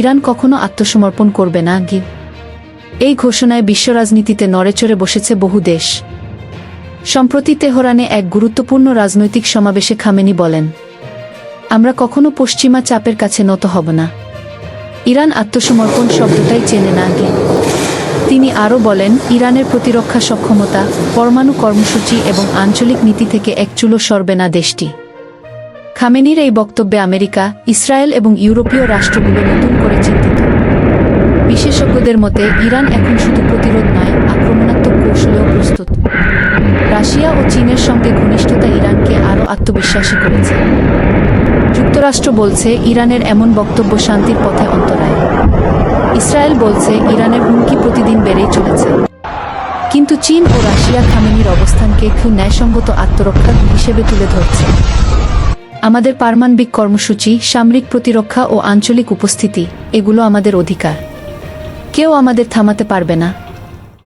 Iran কখনো আত্মসমর্পণ করবে না। এই ঘোষণায় বিশ্ব রাজনীতিতে নড়েচড়ে বসেছে বহু দেশ। সম্প্রতি তেহরানে এক গুরুত্বপূর্ণ রাজনৈতিক সমাবেশে খামেনি বলেন, আমরা কখনো পশ্চিমা চাপের কাছে নত হব না। ইরান আত্মসমর্পণ শব্দটাই চেনে না। তিনি আরও বলেন, ইরানের প্রতিরক্ষা সক্ষমতা, পরমাণু কর্মসূচি এবং আঞ্চলিক নীতি থেকে এক চুলো সরবে না দেশটি। খামেনির এই বক্তব্যে আমেরিকা, ইসরায়েল এবং ইউরোপীয় রাষ্ট্রগুলো নতুন করে চিন্তিত। বিশেষজ্ঞদের মতে ইরান এখন শুধু প্রতিরোধ নয়, আক্রমণাত্মক কৌশলেও প্রস্তুত। রাশিয়া ও চীনের সঙ্গে ঘনিষ্ঠতা ইরানকে আরও আত্মবিশ্বাসী করেছে। যুক্তরাষ্ট্র বলছে ইরানের এমন বক্তব্য শান্তির পথে অন্তরায়। ইসরায়েল বলছে ইরানের হুমকি প্রতিদিন বেড়েই চলেছে। কিন্তু চীন ও রাশিয়া খামেনির অবস্থানকে খুব ন্যায়সঙ্গত আত্মরক্ষা হিসেবে তুলে ধরছে। আমাদের পারমাণবিক কর্মসূচি, সামরিক প্রতিরক্ষা ও আঞ্চলিক উপস্থিতি, এগুলো আমাদের অধিকার। কেউ আমাদের থামাতে পারবে না।